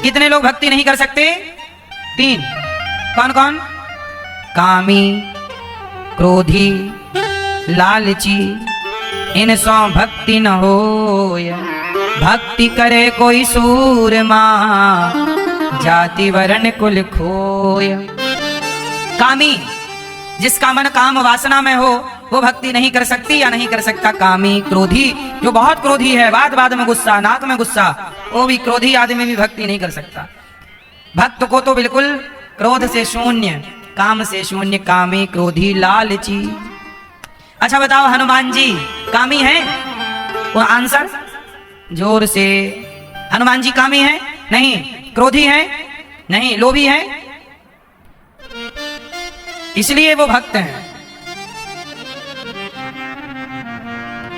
कितने लोग भक्ति नहीं कर सकते? 3। कौन कौन? कामी, क्रोधी, लालची, इन सौ भक्ति न होय। भक्ति करे कोई सूरमा, जाति वर्ण कुल खोय। कामी, जिसका मन काम वासना में हो वो भक्ति नहीं कर सकती या नहीं कर सकता। कामी, क्रोधी, जो बहुत क्रोधी है, बात बात में गुस्सा, नाक में गुस्सा, वो भी क्रोधी आदमी भी भक्ति नहीं कर सकता। भक्त को तो बिल्कुल क्रोध से शून्य, काम से शून्य, कामी, क्रोधी, लालची। अच्छा बताओ, हनुमान जी कामी हैं? वो आंसर जोर से। हनुमान जी कामी हैं? नहीं। क्रोधी हैं? नहीं। लोभी हैं? इसलिए वो भक्त हैं।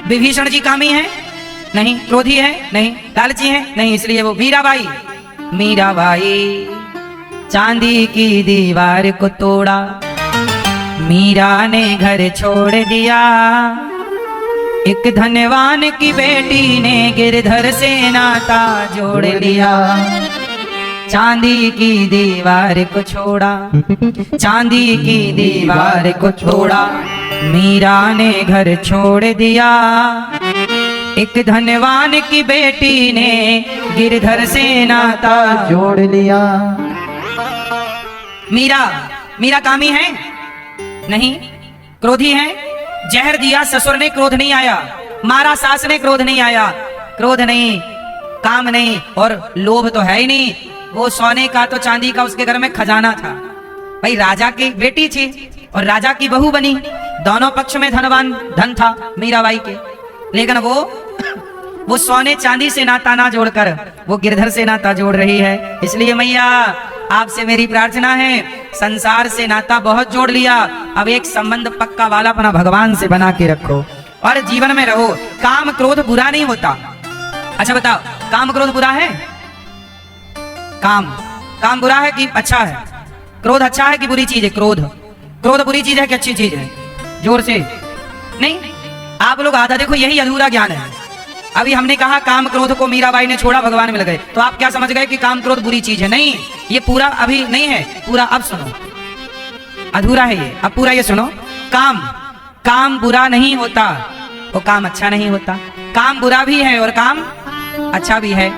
विभीषण जी कामी हैं? नहीं। क्रोधी है? नहीं। लालची है? नहीं। इसलिए वो। मीराबाई, मीराबाई चांदी की दीवार को तोड़ा, मीरा ने घर छोड़ दिया। एक धनवान की बेटी ने गिरधर से नाता जोड़ लिया। चांदी की दीवार को छोड़ा, चांदी की दीवार को छोड़ा, मीरा ने घर छोड़ दिया। एक धनवान की बेटी ने गिरधर से नाता जोड़ लिया। मीरा, मीरा कामी है? नहीं। क्रोधी है? जहर दिया ससुर ने, क्रोध नहीं आया। मारा सास ने, क्रोध नहीं आया। क्रोध नहीं, काम नहीं, और लोभ तो है ही नहीं। वो सोने का तो चांदी का उसके घर में खजाना था। भाई राजा की बेटी थी और राजा की बहू बनी, दोनों पक्ष में धनवान धन था मीराबाई के। लेकिन वो सोने चांदी से नाता ना जोड़कर वो गिरधर से नाता जोड़ रही है। इसलिए मैया आपसे मेरी प्रार्थना है, संसार से नाता बहुत जोड़ लिया, अब एक संबंध पक्का वाला अपना भगवान से बना के रखो और जीवन में रहो। काम क्रोध बुरा नहीं होता। अच्छा बताओ, काम क्रोध बुरा है? काम बुरा है कि अच्छा है? क्रोध अच्छा है कि बुरी चीज है? क्रोध बुरी चीज है कि अच्छी चीज है? जोर से नहीं। आप लोग आधा देखो, यही अधूरा ज्ञान है। अभी हमने कहा काम क्रोध को मीराबाई ने छोड़ा, भगवान मिल गए, तो आप क्या समझ गए कि काम क्रोध बुरी चीज है? नहीं, ये पूरा अभी नहीं है, पूरा अब सुनो, अधूरा है ये, अब पूरा ये सुनो। काम बुरा नहीं होता, वो काम अच्छा नहीं होता। काम बुरा भी है और काम अच्छा भी है।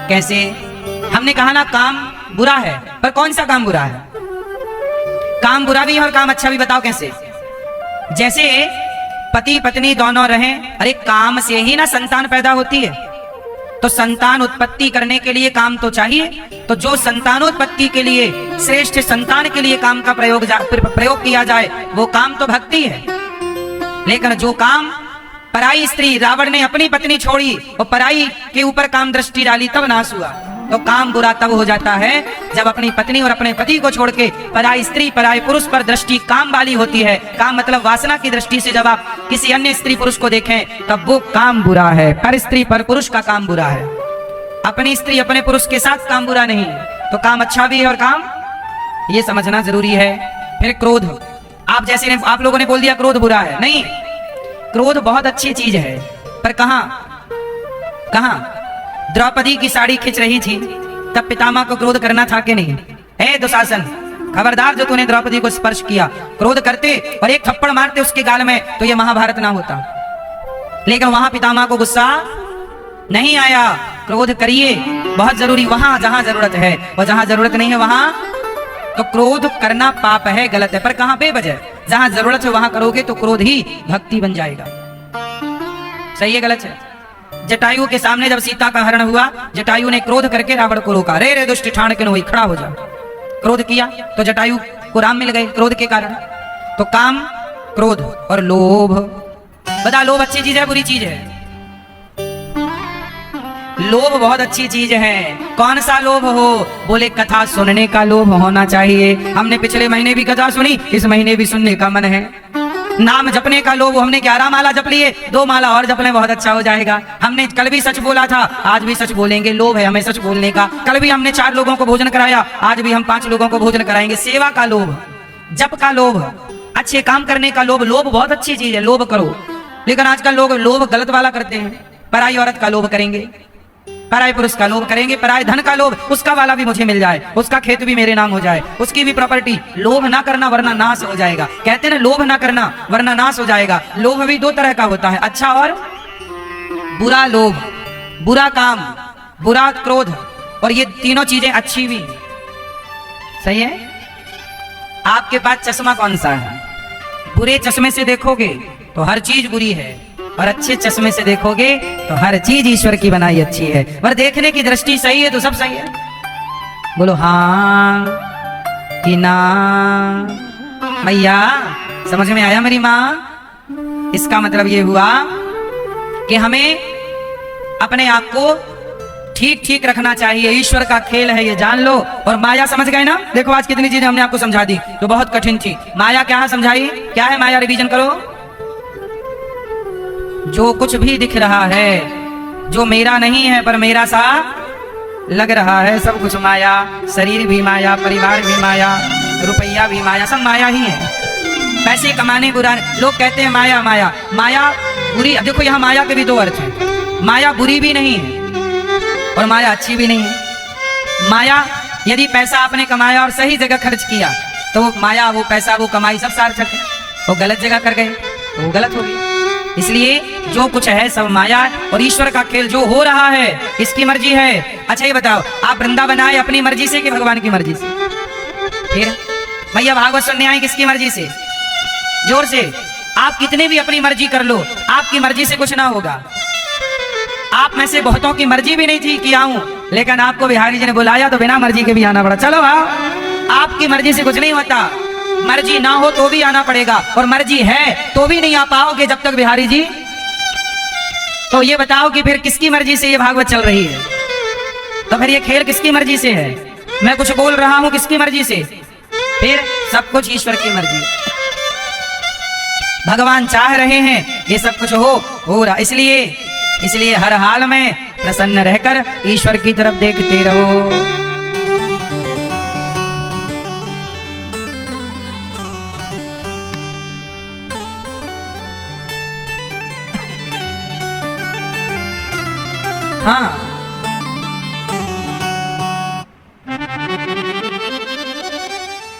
कैसे? हमने कहा ना काम बुरा है, पर कौन सा काम बुरा है? काम बुरा भी है और काम अच्छा भी, बताओ कैसे? जैसे पति पत्नी दोनों रहें, अरे काम से ही ना संतान पैदा होती है, तो संतान उत्पत्ति करने के लिए काम तो चाहिए। तो जो संतानोत्पत्ति के लिए, श्रेष्ठ संतान के लिए काम का प्रयोग किया जाए, वो काम तो भक्ति है। लेकिन जो काम पराई स्त्री, रावण ने अपनी पत्नी छोड़ी और पराई के ऊपर काम दृष्टि डाली, तब नाश हुआ। तो काम बुरा तब हो जाता है जब अपनी पत्नी और अपने पति को छोड़ के पराई स्त्री, पराई पुरुष पर दृष्टि काम वाली होती है। काम मतलब वासना की दृष्टि से जब आप किसी अन्य स्त्री पुरुष को देखें, तब वो काम बुरा है। पर स्त्री पर पुरुष का काम बुरा है, अपनी स्त्री अपने पुरुष के साथ काम बुरा नहीं। तो काम अच्छा भी है और काम, ये समझना जरूरी है। फिर क्रोध, आप लोगों ने बोल दिया क्रोध बुरा है। नहीं, क्रोध बहुत अच्छी चीज है, पर कहां द्रौपदी की साड़ी खिंच रही थी, तब पितामह को क्रोध करना था कि नहीं? हे दुशासन, खबरदार जो तूने द्रौपदी को स्पर्श किया। क्रोध करते और एक थप्पड़ मारते उसके गाल में, तो ये महाभारत ना होता। लेकिन वहां पितामह को गुस्सा नहीं आया। क्रोध करिए, बहुत जरूरी, वहां जहां जरूरत है, और जहां जरूरत नहीं है वहां तो क्रोध करना पाप है, गलत है। पर कहां बेवजह, जहां जरूरत है वहां करोगे तो क्रोध ही भक्ति बन जाएगा। सही है गलत है? जटायु के सामने जब सीता का हरण हुआ, जटायु ने क्रोध करके रावण को रोका। रे दुष्ट ठाण के हुई, खड़ा हो जा। क्रोध किया तो जटायु को राम मिल गए क्रोध के कारण। तो काम, क्रोध और लोभ। बता, लोभ अच्छी चीज है बुरी चीज है? लोभ बहुत अच्छी चीज है। कौन सा लोभ हो? बोले कथा सुनने का लोभ होना चाहिए। हमने पिछले महीने भी कथा सुनी, इस महीने भी सुनने का मन है। नाम जपने का लोभ, हमने 11 माला जप लिए, 2 माला और जप लें, बहुत अच्छा हो जाएगा। हमने कल भी सच बोला था, आज भी सच बोलेंगे। लोभ है हमें सच बोलने का। कल भी हमने 4 लोगों को भोजन कराया, आज भी हम 5 लोगों को भोजन कराएंगे। सेवा का लोभ, जप का लोभ, अच्छे काम करने का लोभ। लोभ बहुत अच्छी चीज है, लोभ करो। लेकिन आजकल लोग लोभ गलत वाला करते हैं। पराई औरत का लोभ करेंगे, पराये पुरुष का लोभ करेंगे, पराये धन का लोभ, उसका वाला भी मुझे मिल जाए, उसका खेत भी मेरे नाम हो जाए, उसकी भी प्रॉपर्टी। लोभ ना करना वरना नाश हो जाएगा। कहते ना लोभ ना करना वरना नाश हो जाएगा। लोभ भी दो तरह का होता है, अच्छा और बुरा लोभ, बुरा काम, बुरा क्रोध, और ये तीनों चीजें अच्छी भी। सही है। आपके पास चश्मा कौन सा है? बुरे चश्मे से देखोगे तो हर चीज बुरी है, और अच्छे चश्मे से देखोगे तो हर चीज ईश्वर की बनाई अच्छी है। और देखने की दृष्टि सही है तो सब सही है। बोलो हाँ कि ना। भैया समझ में आया मेरी माँ? इसका मतलब ये हुआ कि हमें अपने आप को ठीक ठीक रखना चाहिए। ईश्वर का खेल है ये जान लो। और माया समझ गए ना? देखो आज कितनी चीजें हमने आपको समझा दी जो बहुत कठिन थी। माया क्या है समझाई? क्या है माया? रिवीजन करो। जो कुछ भी दिख रहा है जो मेरा नहीं है पर मेरा सा लग रहा है, सब कुछ माया। शरीर भी माया, परिवार भी माया, रुपया भी माया, सब माया ही है। पैसे कमाने बुरा, लोग कहते हैं माया माया माया बुरी। अब देखो यहाँ माया के भी दो अर्थ हैं। माया बुरी भी नहीं है और माया अच्छी भी नहीं है। माया यदि पैसा आपने कमाया और सही जगह खर्च किया तो माया वो पैसा वो कमाई सब सार्थक है। वो गलत जगह कर गए तो वो गलत हो गई। इसलिए जो कुछ है सब माया है, और ईश्वर का खेल जो हो रहा है इसकी मर्जी है। अच्छा ये बताओ, आप वृंदावन आए अपनी मर्जी से कि भगवान की मर्जी से? फिर भैया भागवत सुनने आए किसकी मर्जी से? जोर से। आप कितने भी अपनी मर्जी कर लो, आपकी मर्जी से कुछ ना होगा। आप में से बहुतों की मर्जी भी नहीं थी कि आऊं, लेकिन आपको बिहारी जी ने बुलाया तो बिना मर्जी के भी आना पड़ा। चलो आओ। आपकी मर्जी से कुछ नहीं होता। मर्जी ना हो तो भी आना पड़ेगा, और मर्जी है तो भी नहीं आ पाओगे जब तक बिहारी जी। तो ये बताओ कि फिर किसकी मर्जी से ये भागवत चल रही है? तो फिर ये खेल किसकी मर्जी से है? मैं कुछ बोल रहा हूं किसकी मर्जी से? फिर सब कुछ ईश्वर की मर्जी। भगवान चाह रहे हैं ये सब कुछ हो रहा। इसलिए हर हाल में प्रसन्न रहकर ईश्वर की तरफ देखते रहो। हाँ,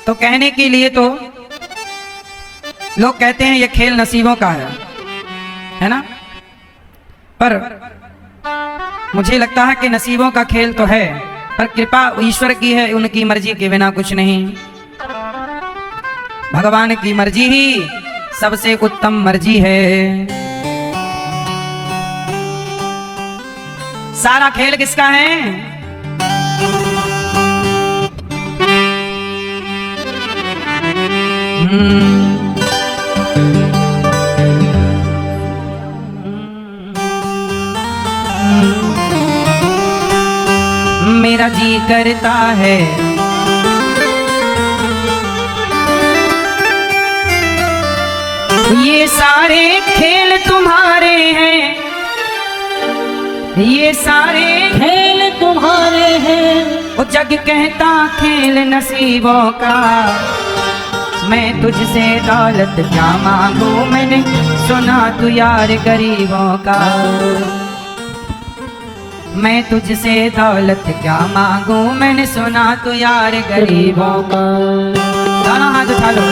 तो कहने के लिए तो लोग कहते हैं ये खेल नसीबों का है ना? पर मुझे लगता है कि नसीबों का खेल तो है, पर कृपा ईश्वर की है, उनकी मर्जी के बिना कुछ नहीं। भगवान की मर्जी ही सबसे उत्तम मर्जी है। सारा खेल किसका है? मेरा जी करता है ये सारे खेल तुम्हारे हैं, ये सारे खेल तुम्हारे हैं। वो जग कहता खेल नसीबों का, मैं तुझसे दौलत क्या मांगू, मैंने सुना तू यार गरीबों का। मैं तुझसे दौलत क्या मांगू, मैंने सुना तू यार गरीबों का। दोनों हाथ उठा लो।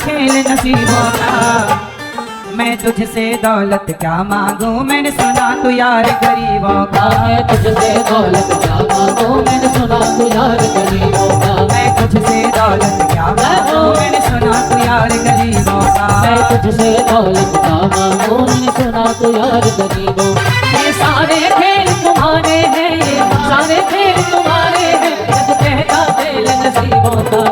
खेल नसीबों का, मैं तुझसे दौलत क्या मांगू, मैंने सुना तू यार गरीबों का। मैं तुझसे दौलत क्या मांगू, मैंने सुना तू यार गरीबों का। मैं तुझसे दौलत क्या मांगू, मैंने सुना तू यार गरीबों का। मैं तुझसे दौलत क्या मांगू, मैंने सुना तू यार गरीबों। ये सारे खेल तुम्हारे हैं, ये सारे खेल तुम्हारे हैं, जग कहता खेल नसीबों का।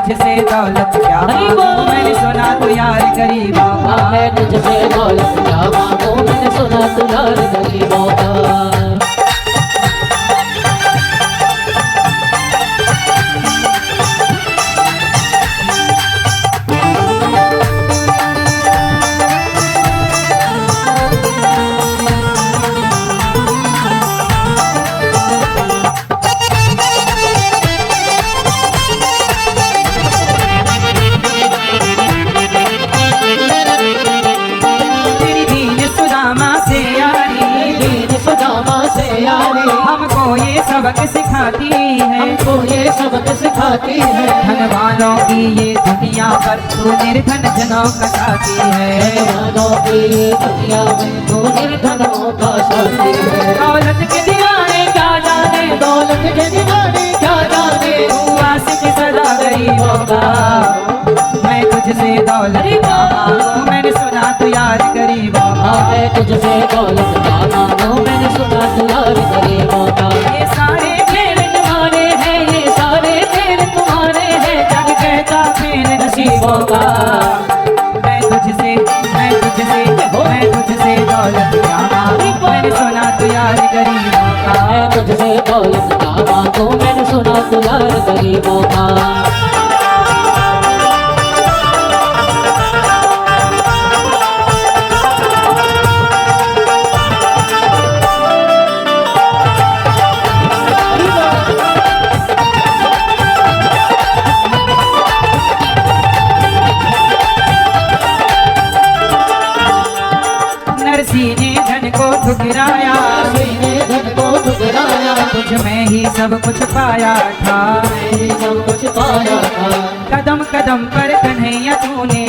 तुझसे दौलत क्या मांगू, मैंने सुना तू यार गरीबों का। मैं तुझसे दौलत क्या मांगू, मैंने सुना तू यार गरीबों का। को ये सबक सिखाती है। धनवानों की ये दुनिया पर तू निर्धन जनों का साथी है। धनवानों की ये दुनिया में तू निर्धनों का साथी है। दौलत के दीवाने क्या जाने, दौलत के दीवाने क्या जाने, तू आशिक सदा गरीबों का। मैं तुझसे दौलत का मांगू, मैंने सुना तू यार गरीबों का। मैं तुझसे दौलत का मांगू, मैंने सुना तू यार गरीबों का। ये सारे खेल तुम्हारे हैं, ये सारे खेल तुम्हारे हैं, जग कहता खेल नसीबों का। मैं तुझसे दौलत का मांगू, मैंने सुना तू यार गरीबों का। मैं तुझसे दौलत का मांगू, मैंने सुना तू यार गरीबों का। नरसी ने धन को ठुकराया, धन को ठुकराया, तुझ में ही सब कुछ पाया था। मैंने सब कुछ पाया था। कदम कदम पर कन्हैया तूने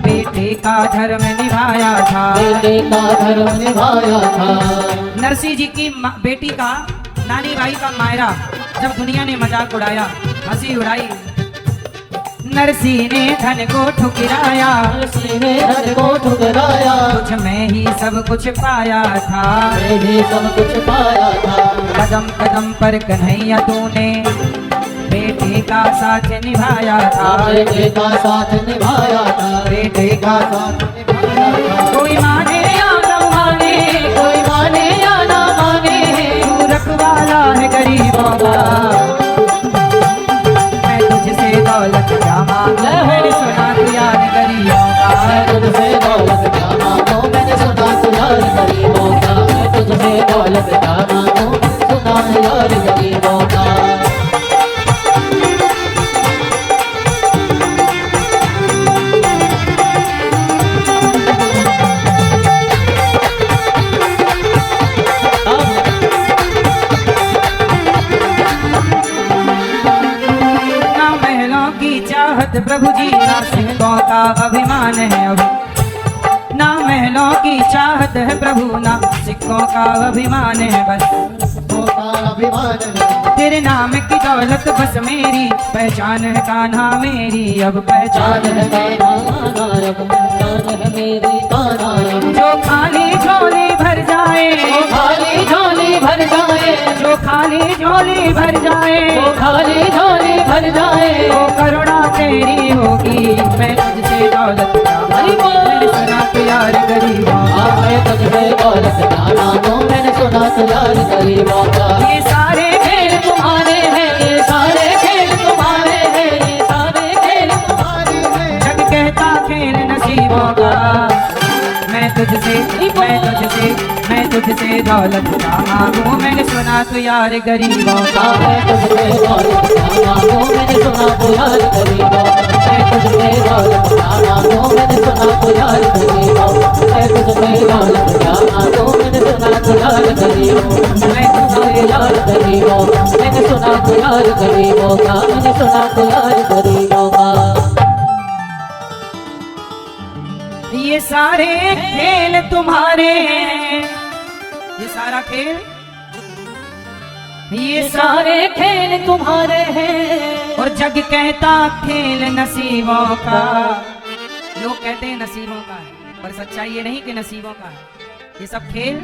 बेटे का धर्म निभाया था। बेटे का धर्म निभाया था। नरसी जी की बेटी का, नानी भाई का मायरा, जब दुनिया ने मजाक उड़ाया, हंसी उड़ाई, नरसी ने धन को ठुकराया, नरसी ने धन को ठुकराया, तुझ में ही सब कुछ पाया था। मैंने सब कुछ पाया था। कदम कदम पर कन्हैया तूने बेटे का साथ निभाया था। बेटे का साथ निभाया था। बेटे का साथ निभाया था। कोई माने या न माने, कोई माने या ना माने, तू रखवाला है गरीबों का। मैं तुझसे दौलत क्या मांगू, मैंने सुना तू यार गरीबों का। मैं तुझसे दौलत क्या मांगू, मैंने सुना तू यार गरीबों का। मैं तुझसे दौलत क्या मांगू, सुना तू यार गरीबों का। ना महलों की चाहत प्रभु जी, ना सिंहों का अभिमान है अभी। ना महलों की चाहत है प्रभु, ना सिक्कों का अभिमान है बस। तेरे नाम की दौलत बस मेरी, पहचान है कान्हा मेरी, अब पहचान है। जो खाली झोली भर जाए, खाली झोली भर जाए, जो खाली झोली भर जाए, वो खाली झोली भर जाए, वो करुणा तेरी होगी। मैं तुझसे दौलत का मांगू, मैंने सुना तू यार गरीबों का। मैं तुझसे दौलत का मांगू, मैंने सुना तू यार गरीबों का। ये सारे खेल तुम्हारे हैं, ये सारे खेल तुम्हारे हैं, ये सारे खेल तुम्हारे हैं। जग कहता खेल नसीबों का। मैं तुझसे दौलत का मांगू, मैंने सुना तू यार गरीबों का। मैं तुझसे दौलत का मांगू, मैंने सुना तू यार गरीबों का। मैं तुझसे दौलत का मांगू, मैंने सुना तू यार गरीबों का। मैं तुझसे दौलत का मांगू, मैंने सुना तू यार गरीबों का। मैं तुझसे यार गरीबों का, मैंने सुना तू यार गरीबों का। मैंने सुना तू यार गरीबों का। ये सारे खेल तुम्हारे हैं, ये सारा खेल, ये सारे खेल तुम्हारे हैं, और जग कहता खेल नसीबों का। लोग कहते हैं नसीबों का है, पर सच्चाई ये नहीं कि नसीबों का है। ये सब खेल,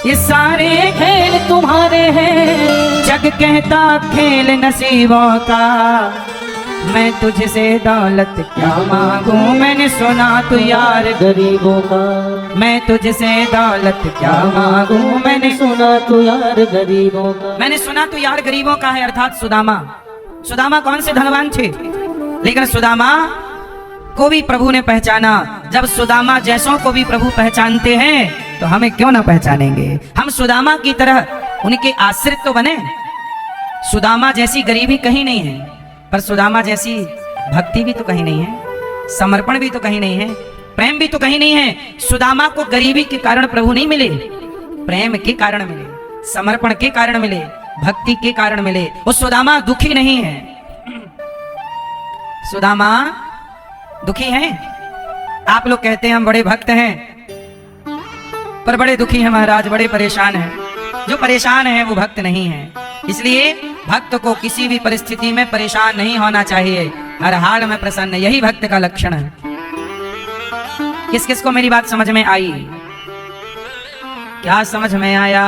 ये सारे खेल तुम्हारे हैं। जग कहता खेल नसीबों का। मैं तुझसे दौलत क्या मांगू, मैंने सुना तू यार गरीबों का। मैं तुझसे दौलत क्या मांगू, मैंने सुना तू यार गरीबों का। मैंने सुना तू यार गरीबों का है, अर्थात सुदामा। सुदामा कौन से धनवान थे, लेकिन सुदामा को भी प्रभु ने पहचाना। जब सुदामा जैसों को भी प्रभु पहचानते हैं तो हमें क्यों ना पहचानेंगे। हम सुदामा की तरह उनके आश्रित तो बने। सुदामा जैसी गरीबी कहीं नहीं है, पर सुदामा जैसी भक्ति भी तो कहीं नहीं है, समर्पण भी तो कहीं नहीं है, प्रेम भी तो कहीं नहीं है। सुदामा को गरीबी के कारण प्रभु नहीं मिले, प्रेम के कारण मिले। समर्पण के कारण मिले, भक्ति के कारण मिले। वो सुदामा दुखी नहीं है, सुदामा दुखी हैं। आप लोग कहते हैं हम बड़े भक्त हैं, पर बड़े दुखी हैं महाराज, बड़े परेशान हैं। जो परेशान है वो भक्त नहीं है। इसलिए भक्त को किसी भी परिस्थिति में परेशान नहीं होना चाहिए, हर हाल में प्रसन्न, यही भक्त का लक्षण है। किस किस को मेरी बात समझ में आई? क्या समझ में आया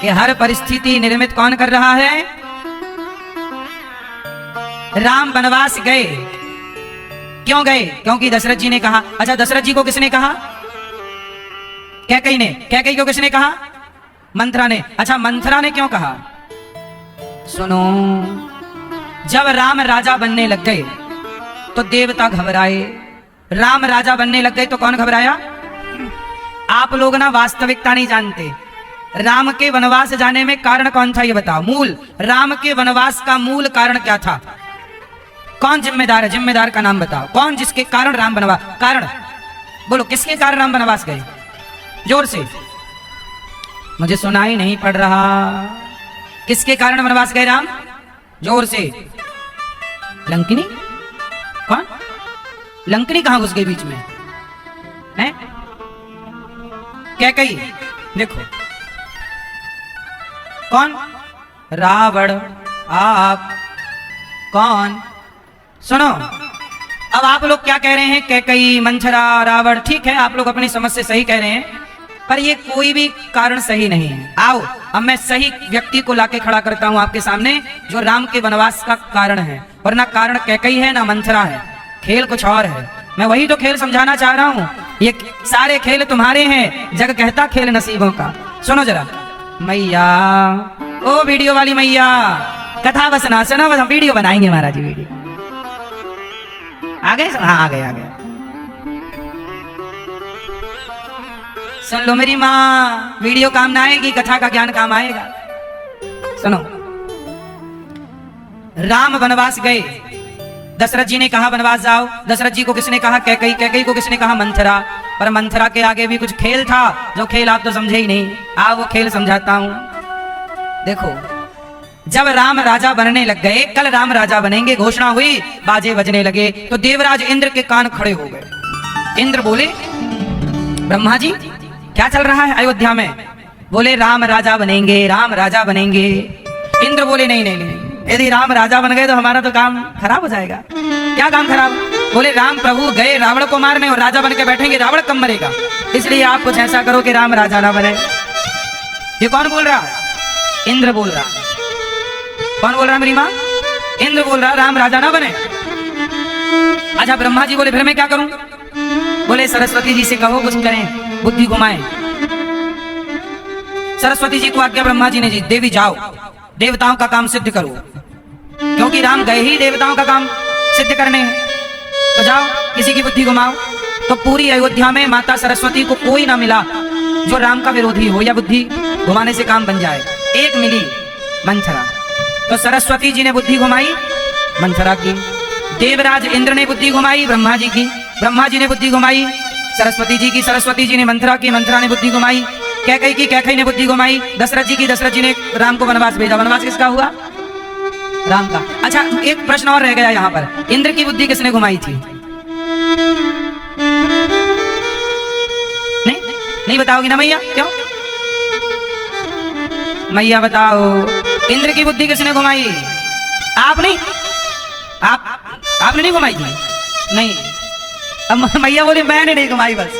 कि हर परिस्थिति निर्मित कौन कर रहा है? राम वनवास गए, क्यों गए? क्योंकि दशरथ जी ने कहा। अच्छा, दशरथ जी को किसने कहा? कैकई ने। कैकई को किसने कहा? मंथरा ने। अच्छा, मंथरा ने क्यों कहा? सुनो, जब राम राजा बनने लग गए तो देवता घबराए। राम राजा बनने लग गए तो कौन घबराया? आप लोग ना वास्तविकता नहीं जानते। राम के वनवास जाने में कारण कौन था ये बताओ। मूल, राम के वनवास का मूल कारण क्या था? कौन जिम्मेदार है? जिम्मेदार का नाम बताओ। कौन जिसके कारण राम वनवास? कारण बोलो, किसके कारण राम वनवास गए? जोर से, मुझे सुनाई नहीं पड़ रहा। किसके कारण वनवास गए राम? जोर से। लंकिनी? कौन? लंकिनी कहां घुस गई बीच में? है कैकई। देखो कौन? रावण। आप कौन? सुनो, अब आप लोग क्या कह रहे हैं? कैकई, मंथरा, रावण, ठीक है, आप लोग अपनी समझ से सही कह रहे हैं, पर ये कोई भी कारण सही नहीं है। आओ अब मैं सही व्यक्ति को लाके खड़ा करता हूं आपके सामने, जो राम के वनवास का कारण है। और ना कारण कैकई है ना मंथरा है, खेल कुछ और है। मैं वही तो खेल समझाना चाह रहा हूं। ये सारे खेल तुम्हारे हैं, जग कहता खेल नसीबों का। सुनो जरा मैया, ओ वीडियो वाली मैया, कथा बसना सुनो, बस हम वीडियो बनाएंगे महाराज जी। वीडियो आ गए? हाँ आ गए, आ गए। सुन लो मेरी माँ, वीडियो काम ना आएगी, कथा का ज्ञान काम आएगा। सुनो, राम वनवास गए, दशरथ जी ने कहा वनवास जाओ। दशरथ जी को किसने कहा? कैकई। कैकई को किसने कहा? मंथरा। पर मंथरा के आगे भी कुछ खेल था, जो खेल आप तो समझे ही नहीं। आओ वो खेल समझाता हूं। देखो, जब राम राजा बनने लग गए, कल राम राजा बनेंगे घोषणा हुई, बाजे बजने लगे, तो देवराज इंद्र के कान खड़े हो गए। इंद्र बोले, ब्रह्मा जी क्या चल रहा है अयोध्या में? बोले राम राजा बनेंगे, राम राजा बनेंगे। इंद्र बोले नहीं नहीं नहीं, यदि राम राजा बन गए तो हमारा तो काम खराब हो जाएगा। क्या काम खराब? बोले राम प्रभु गए रावण को मारने और राजा बन के बैठेंगे, रावण कब मरेगा, इसलिए आप कुछ ऐसा करो कि राम राजा ना बने। ये कौन बोल रहा? इंद्र बोल रहा। कौन बोल रहा मेरी माँ? इंद्र बोल रहा, राम राजा ना बने। अच्छा, ब्रह्मा जी बोले फिर मैं क्या करूं? बोले सरस्वती जी से कहो कुछ करें, बुद्धि घुमाएं। सरस्वती जी को आज्ञा ब्रह्मा जी ने जी, देवी जाओ देवताओं का काम सिद्ध करो, क्योंकि राम गए ही देवताओं का काम सिद्ध करने हैं। तो जाओ किसी की बुद्धि घुमाओ। तो पूरी अयोध्या में माता सरस्वती को कोई ना मिला जो राम का विरोधी हो या बुद्धि घुमाने से काम बन जाए। एक मिली, मंथरा। तो सरस्वती जी ने बुद्धि घुमाई, मंथरा की। देवराज इंद्र ने बुद्धि घुमाई, ब्रह्मा जी की। ब्रह्मा जी ने बुद्धि घुमाई, सरस्वती जी की। सरस्वती जी ने मंथरा की, मंथरा ने बुद्धि घुमाई। कैकई की, कैकई ने बुद्धि घुमाई। दशरथ जी की, दशरथ जी ने राम को वनवास भेजा। वनवास किसका हुआ? राम का। अच्छा, एक प्रश्न और रह गया यहाँ पर, इंद्र की बुद्धि किसने घुमाई थी? नहीं बताओगी ना मैया? क्यों मैया बताओ, इंद्र की बुद्धि किसने घुमाई? आप नहीं? आपने नहीं घुमाई थी? नहीं। अब मैया बोली मैंने नहीं घुमाई, बस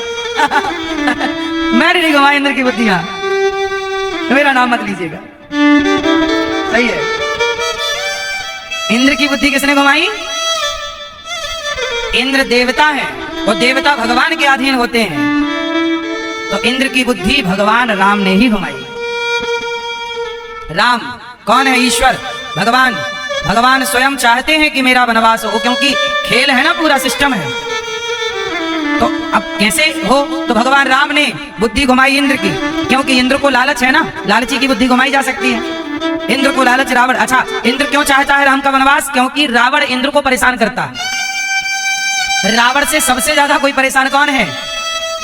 मैंने नहीं घुमाई इंद्र की बुद्धि। हाँ, मेरा नाम मत लीजिएगा, सही है। इंद्र की बुद्धि किसने घुमाई? इंद्र देवता है और देवता भगवान के अधीन होते हैं, तो इंद्र की बुद्धि भगवान राम ने ही घुमाई। राम कौन है? ईश्वर, भगवान। भगवान स्वयं चाहते हैं कि मेरा वनवास हो, क्योंकि खेल है ना, पूरा सिस्टम है। तो अब कैसे हो? तो भगवान राम ने बुद्धि घुमाई इंद्र की, क्योंकि इंद्र को लालच है ना, लालची की बुद्धि घुमाई जा सकती है। इंद्र को लालच, रावण। अच्छा, इंद्र क्यों चाहता है राम का वनवास? क्योंकि रावण इंद्र को परेशान करता है। रावण से सबसे ज्यादा कोई परेशान कौन है?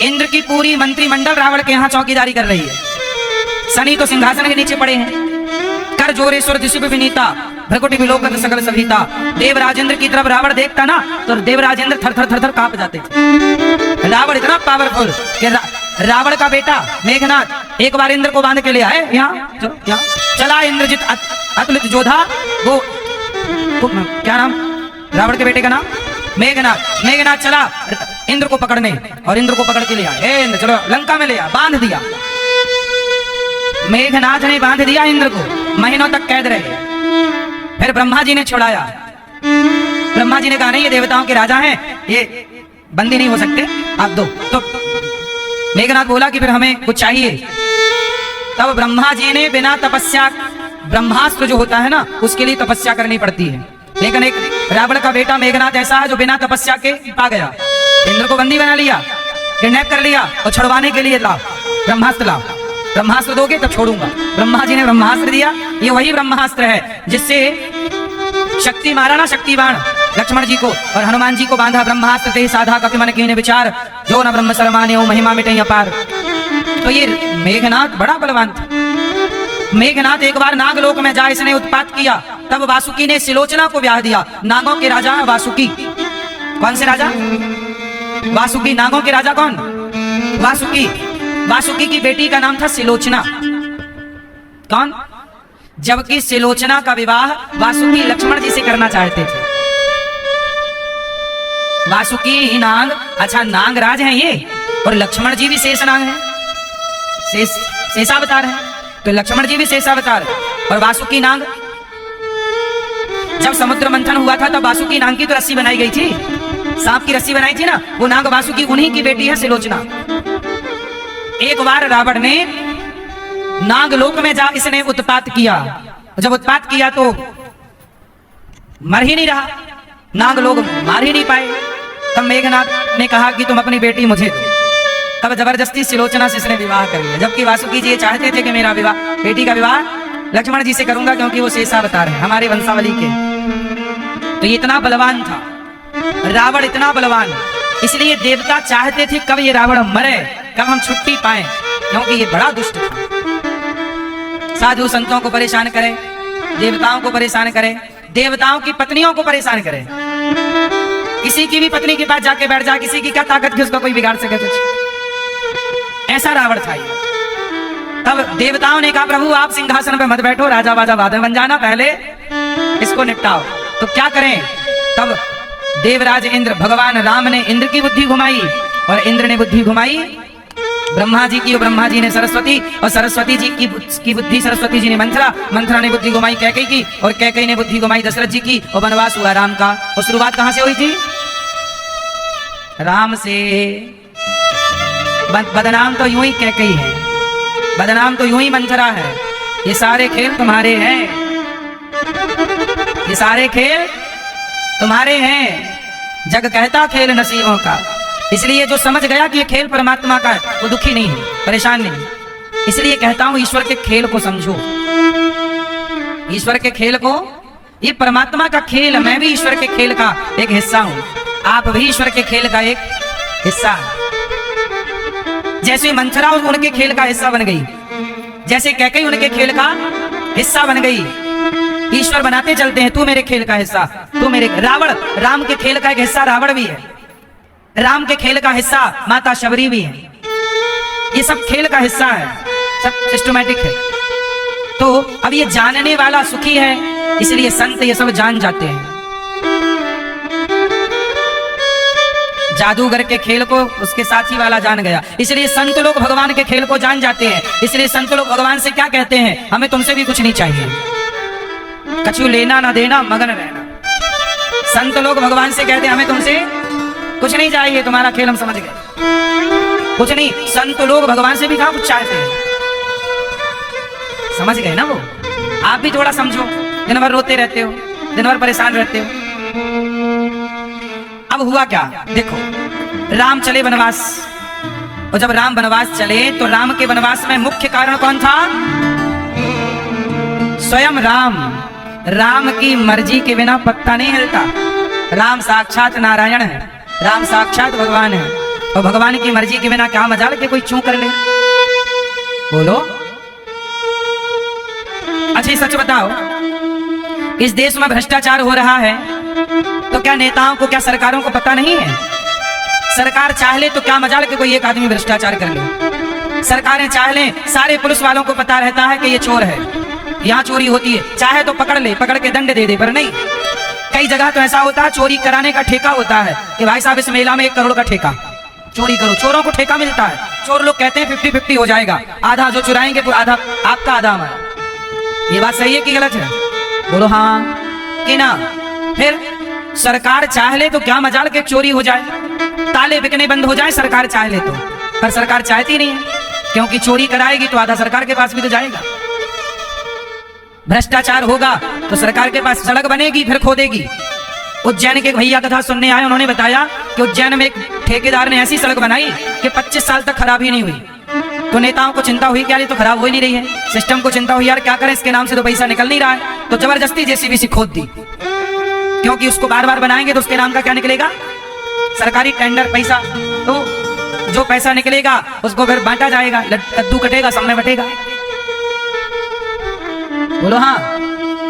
इंद्र की पूरी मंत्रिमंडल रावण के यहाँ चौकीदारी कर रही है। शनि तो सिंहासन के नीचे पड़े हैं। कर जोरेश्वर दिशु विनीता भ्रकुटी विलोकत सकल सभीता। देव राजेंद्र की तरफ रावण देखता ना तो देव राजेंद्र थर थर थर थर कांप जाते थे। रावण इतना पावरफुल कि रावण का बेटा मेघनाथ एक बार इंद्र को बांध के ले आए। यहाँ चला इंद्रजित अतुलित जोधा। वो क्या नाम रावण के बेटे का नाम? मेघनाथ। मेघनाथ चला इंद्र को पकड़ने और इंद्र को पकड़ के ले आए। इंद्र चलो लंका में ले आ, बांध दिया। मेघनाथ ने बांध दिया इंद्र को, महीनों तक कैद रहे। फिर ब्रह्मा जी ने छुड़ाया। ब्रह्मा जी ने कहा नहीं ये देवताओं के राजा हैं, ये बंदी नहीं हो सकते, आप दो। तो मेघनाथ बोला कि फिर हमें कुछ चाहिए। तब ब्रह्मा जी ने बिना तपस्या, ब्रह्मास्त्र जो होता है ना उसके लिए तपस्या करनी पड़ती है, लेकिन एक रावण का बेटा मेघनाथ ऐसा है जो बिना तपस्या के आ गया, इंद्र को बंदी बना लिया, किडनैप कर लिया और छुड़वाने के लिए लाओ ब्रह्मास्त्र लाओ, ब्रह्मास्त्र दोगे तब छोड़ूंगा। ब्रह्मा जी ने ब्रह्मास्त्र दिया। ये वही ब्रह्मास्त्र है जिससे शक्ति मारा ना शक्तिबाण लक्ष्मण जी को और हनुमान जी को बांधा। ब्रह्मास्त्र ते साधा कपि मन कीने विचार, जो न ब्रह्म सरमाने हो महिमा मिटे अपार। तो ये मेघनाथ बड़ा बलवान था। मेघनाथ एक बार नागलोक में जा इसने उत्पात किया, तब वासुकी ने सिलोचना को ब्याह दिया। नागों के राजा वासुकी। कौन से राजा? वासुकी। नागों के राजा कौन? वासुकी। वासुकी की बेटी का नाम था सिलोचना। कौन? जबकि सिलोचना का विवाह वासुकी लक्ष्मण जी से करना चाहते थे। वासुकी ही नाग, अच्छा नागराज हैं ये, और लक्ष्मण जी भी शेष नाग हैं, शेषावतार हैं। तो लक्ष्मण जी भी शेषावतार और वासुकी नाग। जब समुद्र मंथन हुआ था तब वासुकी नाग की तो रस्सी बनाई गई थी, सांप की रस्सी बनाई थी ना, वो नाग वासुकी उन्हीं की बेटी है सिलोचना। एक बार रावण ने नागलोक में जा इसने उत्पात किया। जब उत्पात किया तो मर ही नहीं रहा, नाग लोग मार ही नहीं पाए। तब मेघनाथ ने कहा कि तुम अपनी बेटी मुझे दो। तब जबरदस्ती सिलोचना से इसने विवाह कर लिया, जबकि वासुकी जी ये चाहते थे कि मेरा विवाह, बेटी का विवाह लक्ष्मण जी से करूंगा क्योंकि वो शेषावतार है हमारे वंशावली के। तो ये इतना बलवान था रावण, इतना बलवान। इसलिए देवता चाहते थे कब ये रावण मरे, कब हम छुट्टी पाए, क्योंकि ये बड़ा दुष्ट था। साधु संतों को परेशान करे, देवताओं को परेशान करे, देवताओं की पत्नियों को परेशान करे। किसी की भी पत्नी के पास जाके बैठ जा, किसी की क्या ताकत कि उसको कोई बिगाड़ सके कुछ। ऐसा रावण था ये। तब देवताओं ने कहा प्रभु आप सिंहासन पे मत बैठो, राजा बाजा बाद में बन जाना, पहले इसको निपटाओ। तो क्या करें? तब देवराज इंद्र, भगवान राम ने इंद्र की बुद्धि घुमाई और इंद्र ने बुद्धि घुमाई ब्रह्मा जी की, और ब्रह्मा जी ने सरस्वती, और सरस्वती जी की बुद्धि सरस्वती जी ने मंथरा, मंथरा ने बुद्धि घुमाई कैकेयी की, और कैकेयी ने बुद्धि घुमाई दशरथ जी की, और वनवास हुआ राम का। और शुरुआत कहां से हुई थी? राम से। बदनाम तो यूं ही कैकेयी है, बदनाम तो यूं ही मंथरा है। ये सारे खेल तुम्हारे हैं, ये सारे खेल तुम्हारे हैं। जग कहता खेल नसीबों का। इसलिए जो समझ गया कि ये खेल परमात्मा का है वो दुखी नहीं है, परेशान नहीं। इसलिए कहता हूं ईश्वर के खेल को समझो, ईश्वर के खेल को। ये परमात्मा का खेल, मैं भी ईश्वर के खेल का एक हिस्सा हूं, आप भी ईश्वर के खेल का एक हिस्सा है। जैसे मंथरा उनके खेल का हिस्सा बन गई, जैसे कैकेयी उनके खेल का हिस्सा बन गई। ईश्वर बनाते चलते हैं, तू मेरे खेल का हिस्सा, तू मेरे। रावण राम के खेल का एक हिस्सा रावण भी है, राम के खेल का हिस्सा माता शबरी भी है। ये सब खेल का हिस्सा है, सब सिस्टमैटिक है। तो अब ये जानने वाला सुखी है, इसलिए संत ये सब जान जाते हैं। जादूगर के खेल को उसके साथी वाला जान गया, इसलिए संत लोग भगवान के खेल को जान जाते हैं। इसलिए संत लोग भगवान से क्या कहते हैं? हमें तुमसे भी कुछ नहीं चाहिए, कछु लेना ना देना, मगन रहना। संत लोग भगवान से कहते हैं हमें तुमसे कुछ नहीं चाहिए, तुम्हारा खेल हम समझ गए, कुछ नहीं। संत लोग भगवान से भी कहा कुछ चाहते हैं, समझ गए ना वो। आप भी थोड़ा समझो, दिन भर रोते रहते हो, दिन भर परेशान रहते हो। अब हुआ क्या देखो, राम चले वनवास, और जब राम वनवास चले तो राम के वनवास में मुख्य कारण कौन था? स्वयं राम। राम की मर्जी के बिना पत्ता नहीं हिलता। राम साक्षात नारायण है, राम साक्षात भगवान है, और भगवान की मर्जी के बिना क्या मजाल के कोई चूं कर ले? बोलो, मुझे सच बताओ, इस देश में भ्रष्टाचार हो रहा है तो क्या नेताओं को, क्या सरकारों को पता नहीं है? सरकार चाह ले तो क्या मजाल के कोई एक आदमी भ्रष्टाचार कर ले। सरकारें चाह ले, सारे पुलिस वालों को पता रहता है कि ये चोर है, यहाँ चोरी होती है, चाहे तो पकड़ ले, पकड़ के दंड दे दे, पर नहीं। कई जगह तो ऐसा होता है, चोरी कराने का ठेका होता है कि भाई साहब इस मेला में 1 करोड़ का ठेका, चोरी करो। चोरों को ठेका मिलता है। चोर लोग कहते हैं 50-50 हो जाएगा, आधा जो चुराएंगे आधा आपका, आधा हमारा। ये बात सही है कि गलत है? बोलो हाँ कि ना। फिर सरकार चाह ले तो क्या मजाल के चोरी हो जाए, ताले बिकने बंद हो जाए, सरकार चाह ले तो। पर सरकार चाहती नहीं है, क्योंकि चोरी कराएगी तो आधा सरकार के पास भी तो जाएगा। भ्रष्टाचार होगा तो सरकार के पास सड़क बनेगी, फिर खोदेगी। उज्जैन के भैया कथा सुनने आए, उन्होंने बताया कि उज्जैन में एक ठेकेदार ने ऐसी सड़क बनाई कि 25 साल तक खराब ही नहीं हुई। तो नेताओं को चिंता हुई, क्या ये तो खराब हो ही नहीं रही है। सिस्टम को चिंता हुई, यार क्या करें, इसके नाम से तो पैसा निकल नहीं रहा है। तो जबरदस्ती जेसीबी से खोद दी, क्योंकि उसको बार बार बनाएंगे तो उसके नाम का क्या निकलेगा? सरकारी टेंडर पैसा। तो जो पैसा निकलेगा उसको फिर बांटा जाएगा, कद्दू कटेगा सब में बटेगा। बोलो हाँ,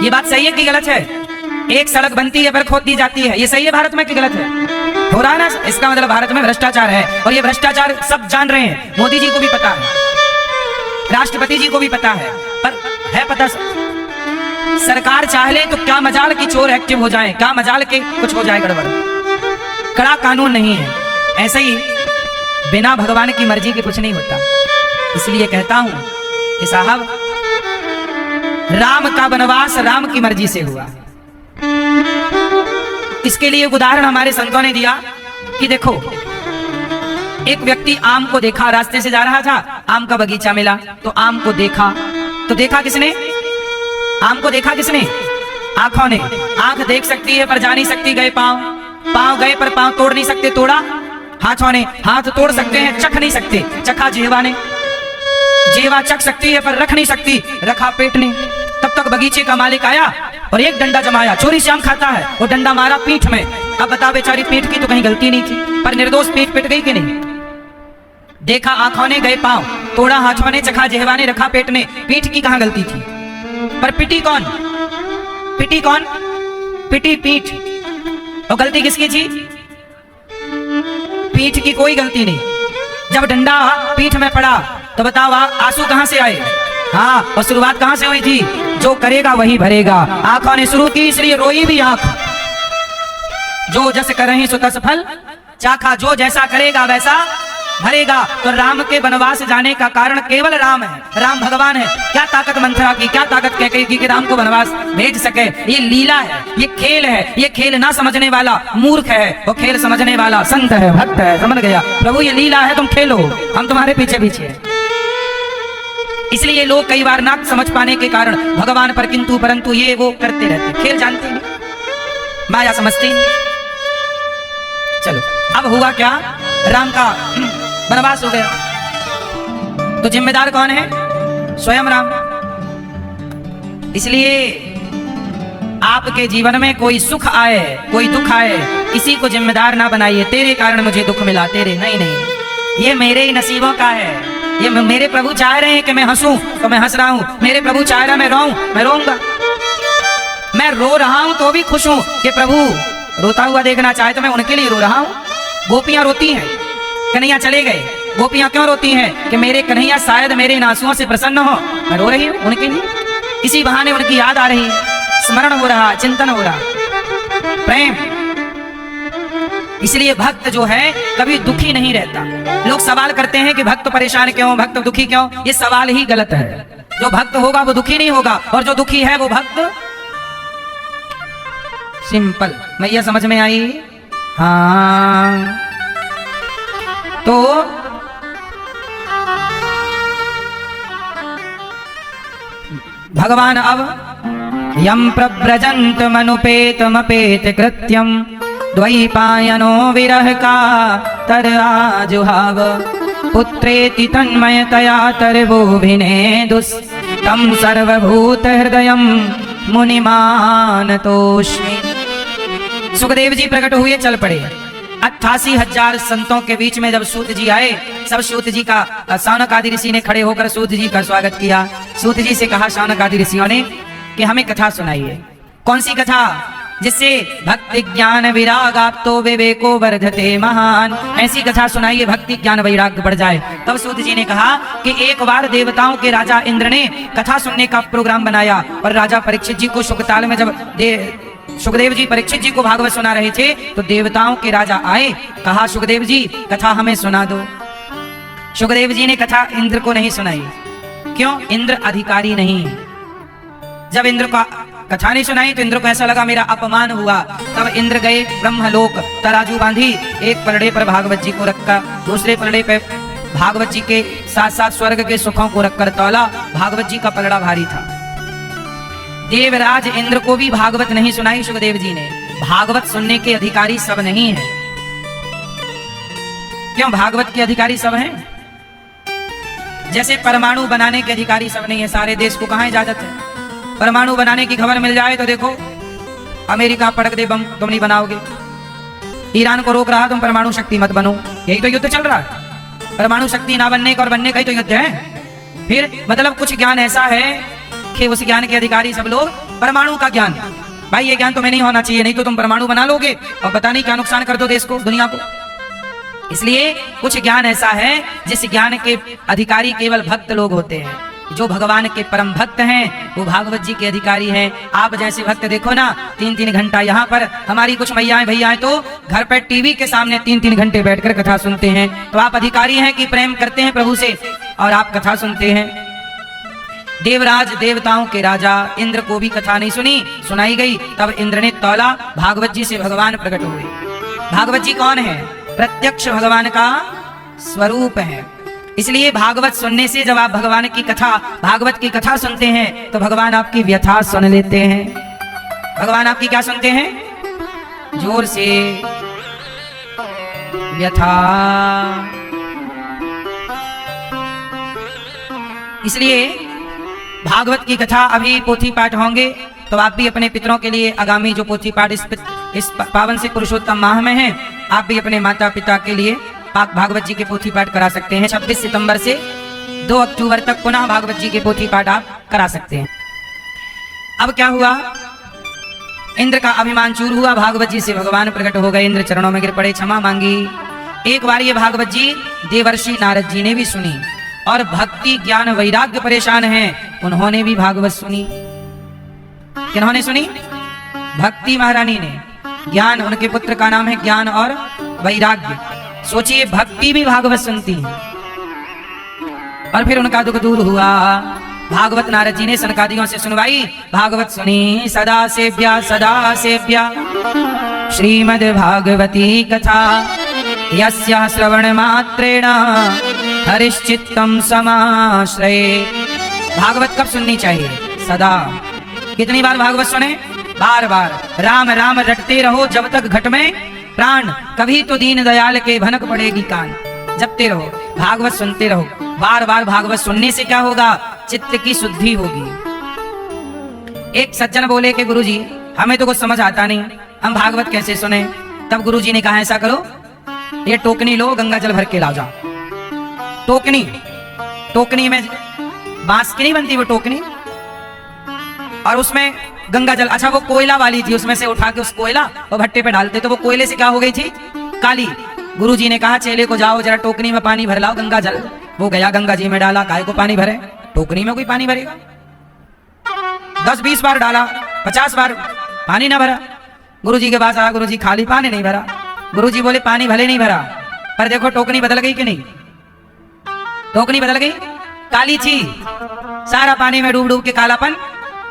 ये बात सही है कि गलत है? एक सड़क बनती है फिर खोद दी जाती है, ये सही है भारत में कि गलत है? हो रहा है ना। इसका मतलब भारत में भ्रष्टाचार है, और ये भ्रष्टाचार सब जान रहे हैं। मोदी जी को भी पता है, राष्ट्रपति जी को भी पता है, पर है पता सब। सरकार चाह ले तो क्या मजाल की चोर एक्टिव हो जाए, क्या मजाल के कुछ हो जाए गड़बड़। कड़ा कानून नहीं है। ऐसे ही बिना भगवान की मर्जी के कुछ नहीं होता। इसलिए कहता हूं कि साहब, राम का वनवास राम की मर्जी से हुआ। इसके लिए एक उदाहरण हमारे संतों ने दिया कि देखो, एक व्यक्ति आम को देखा, रास्ते से जा रहा था, आम का बगीचा मिला, तो आम को देखा। तो देखा किसने? आम को देखा किसने? आंखों ने। आंख देख सकती है पर जा नहीं सकती, गए पांव, पांव गए पर पांव तोड़ नहीं सकते, तोड़ा हाथों ने। हाथ तोड़ सकते हैं, चख नहीं सकते, चखा जिह्वा ने। जिह्वा चख सकती है पर रख नहीं सकती, रखा पेट ने। तब तक बगीचे का मालिक आया और एक डंडा जमाया। चोरी से आम खाता है, वो डंडा मारा पीठ में। अब बता, बेचारी पीठ की तो कहीं गलती नहीं थी, पर निर्दोष पीठ पिट गई कि नहीं? देखा आंखों ने, गए पांव, तोड़ा हाथों ने, चखा जिह्वा ने, रखा पेट ने, पीठ की कहां गलती थी? पर पिटी कौन? पिटी कौन? पिटी पीठ। और गलती किसकी थी? पीठ की कोई गलती नहीं। जब डंडा पीठ में पड़ा तो बताओ आंसू कहां से आए? हाँ, और शुरुआत कहां से हुई थी? जो करेगा वही भरेगा। आंखों ने शुरू की, इसलिए रोई भी आंख। जो जस करहि सो तस फल चाखा, जो जैसा करेगा वैसा भरेगा। तो राम के वनवास जाने का कारण केवल राम है, राम भगवान है। क्या ताकत मंथरा की, क्या ताकत कैकेयी की कि राम को वनवास भेज सके? ये लीला है, ये खेल है। ये खेल ना समझने वाला मूर्ख है, वो खेल समझने वाला संत है, भक्त है। समझ गया? प्रभु ये लीला है, तुम खेलो, हम तुम्हारे पीछे पीछे हैं। इसलिए लोग कई बार ना समझ पाने के कारण भगवान पर किंतु परंतु ये वो करते रहते, खेल जानते नहीं, माया समझते नहीं। चलो, अब हुआ क्या? राम का वनवास हो गया, तो जिम्मेदार कौन है? स्वयं राम। इसलिए आपके जीवन में कोई सुख आए, कोई दुख आए, किसी को जिम्मेदार ना बनाइए। तेरे कारण मुझे दुख मिला, तेरे नहीं, नहीं, ये मेरे ही नसीबों का है। ये मेरे प्रभु चाह रहे हैं कि मैं हंसूं तो मैं हंस रहा हूं, मेरे प्रभु चाह रहा मैं रोऊं, मैं रोऊंगा। मैं रो रहा हूं तो भी खुश हूं कि प्रभु रोता हुआ देखना चाहे तो मैं उनके लिए रो रहा हूं। गोपियां रोती हैं, कन्हैया चले गए, गोपियां क्यों रोती हैं? कि मेरे कन्हैया शायद मेरे इन आंसुओं से प्रसन्न हो, मैं रो रही हूं उनके लिए। इसी बहाने उनकी याद आ रही है, स्मरण हो रहा, चिंतन हो रहा, प्रेम। इसलिए भक्त जो है कभी दुखी नहीं रहता। लोग सवाल करते हैं कि भक्त परेशान क्यों, भक्त दुखी क्यों? ये सवाल ही गलत है। जो भक्त होगा वो दुखी नहीं होगा, और जो दुखी है वो भक्त। सिंपल। मैं ये समझ में आई? हाँ, तो भगवान अब यम प्रव्रजंत मनुपेतमपेत कृत्यम द्वैपायनो विरह का तराजुहाव पुत्रेति तन्मयतया तरवोभिनेदुस् तम सर्वभूत हृदयम मुनिमानतोस्मि। सुखदेव जी प्रकट हुए, चल पड़े। 88,000 संतों के बीच में जब सूत जी आए, सब सूत जी का, सौनक आदि ऋषि ने खड़े होकर सूत जी का स्वागत किया। सूत जी से कहा शौनक आदि ऋषियों ने कि हमें कथा सुनाइए। कौन सी कथा? जिससे भक्ति ज्ञान विराग आप तो विवेको वर्धते महान। ऐसी कथा सुनाइए भक्ति ज्ञान वैराग्य बढ़ जाए। तब सूत जी ने कहा कि एक बार देवताओं के राजा इंद्र ने कथा सुनने का प्रोग्राम बनाया और राजा परीक्षित जी को शुकताल में जब सुखदेव जी परीक्षित जी को भागवत सुना रहे थे तो देवताओं के राजा आए, कहा सुखदेव जी कथा हमें सुना दो। सुखदेव जी ने कथा इंद्र को नहीं सुनाई। क्यों? इंद्र अधिकारी नहीं। जब इंद्र का कथा नहीं सुनाई तो इंद्र को ऐसा लगा मेरा अपमान हुआ। तब इंद्र गए ब्रह्मलोक, तराजू बांधी, एक पलड़े पर भागवत जी को रखकर दूसरे पलड़े पे भागवत जी के साथ साथ स्वर्ग के सुखों को रखकर तौला। भागवत जी का पलड़ा भारी था। देवराज इंद्र को भी भागवत नहीं सुनाई सुखदेव जी ने। भागवत सुनने के अधिकारी सब नहीं है। क्यों? भागवत के अधिकारी सब हैं। जैसे परमाणु बनाने के अधिकारी सब नहीं है। सारे देश को कहां इजाजत है? परमाणु बनाने की खबर मिल जाए तो देखो अमेरिका पटक दे बम, तुम नहीं बनाओगे। ईरान को रोक रहा तुम परमाणु शक्ति मत बनो। यही तो युद्ध चल रहा है। परमाणु शक्ति ना बनने का और बनने का ही तो युद्ध है। फिर मतलब कुछ ज्ञान ऐसा है कि उस ज्ञान के अधिकारी सब लोग। परमाणु का ज्ञान, भाई ये ज्ञान तुम्हें नहीं होना चाहिए, नहीं तो तुम परमाणु बना लोगे और पता नहीं क्या नुकसान कर दो देश को, दुनिया को। इसलिए कुछ ज्ञान ऐसा है जिस ज्ञान के अधिकारी केवल भक्त लोग होते हैं। जो भगवान के परम भक्त हैं वो भागवत जी के अधिकारी हैं। आप जैसे भक्त देखो ना 3-3 घंटा यहाँ पर हमारी कुछ मैयाएं भैयाएं तो घर पर टीवी के सामने 3-3 घंटे बैठकर कथा सुनते हैं। तो आप अधिकारी हैं कि प्रेम करते हैं प्रभु से और आप कथा सुनते हैं। देवराज देवताओं के राजा इंद्र को भी कथा नहीं सुनाई गई। तब इंद्र ने तौला, भागवत जी से भगवान प्रकट हुए। भागवत जी कौन है? प्रत्यक्ष भगवान का स्वरूप है। इसलिए भागवत सुनने से जब आप भगवान की कथा भागवत की कथा सुनते हैं तो भगवान आपकी व्यथा सुन लेते हैं। भगवान आपकी क्या सुनते हैं? जोर से व्यथा। इसलिए भागवत की कथा अभी पोथी पाठ होंगे तो आप भी अपने पितरों के लिए आगामी जो पोथी पाठ इस पावन से पुरुषोत्तम माह में है, आप भी अपने माता पिता के लिए भागवत जी के पोथी पाठ करा सकते हैं। 26 सितंबर से 2 अक्टूबर तक पुनः भागवत जी के पोथी पाठ आप करा सकते हैं। अब क्या हुआ? इंद्र का अभिमान चूर हुआ। भागवत जी से भगवान प्रकट हो गए। इंद्र चरणों में गिर पड़े, क्षमा मांगी। एक बार ये भागवत जी देवर्षि नारद जी ने भी सुनी और भक्ति ज्ञान वैराग्य परेशान हैं, उन्होंने भी भागवत सुनी। किन्होंने सुनी? भक्ति महारानी ने। ज्ञान, उनके पुत्र का नाम है ज्ञान और वैराग्य। सोचिए भक्ति भी भागवत सुनती है और फिर उनका दुख दूर हुआ। भागवत नारद जी ने सनकादियों से सुनवाई। भागवत सुनी सदा सेव्या श्रीमद् भागवती कथा यस्या श्रवण मात्रेण हरिश्चित्तम समाश्रये। भागवत कब सुननी चाहिए? सदा। कितनी बार भागवत सुने? बार बार। राम राम रटते रहो जब तक घट में प्राण, कभी तो दीन दयाल के भनक पड़ेगी कान। जपते रहो, भागवत सुनते रहो। बार बार भागवत सुनने से क्या होगा? चित्त की शुद्धि होगी। एक सज्जन बोले कि गुरुजी हमें तो कुछ समझ आता नहीं, हम भागवत कैसे सुने? तब गुरुजी ने कहा ऐसा करो, ये टोकनी लो, गंगा जल भर के लाओ जाओ। टोकनी में बांस की नहीं बनती वो टोकनी, और उसमें गंगा जल। अच्छा वो कोयला वाली थी, उसमें से उठा के उस कोयला वो भट्टे पे डालते तो वो कोयले से क्या हो गई थी? काली। गुरुजी ने कहा चेले को जाओ जरा टोकनी में पानी भर लाओ गंगा जल। वो गया गंगा जी में डाला, काय को पानी भरे? टोकनी में कोई पानी भरेगा? 10-20 बार डाला, 50 बार पानी ना भरा। गुरुजी के पास आया, गुरुजी खाली पानी नहीं भरा। गुरुजी बोले पानी भले नहीं भरा पर देखो टोकनी बदल गई कि नहीं? टोकनी बदल गई, काली थी, सारा पानी में डूब डूब के कालापन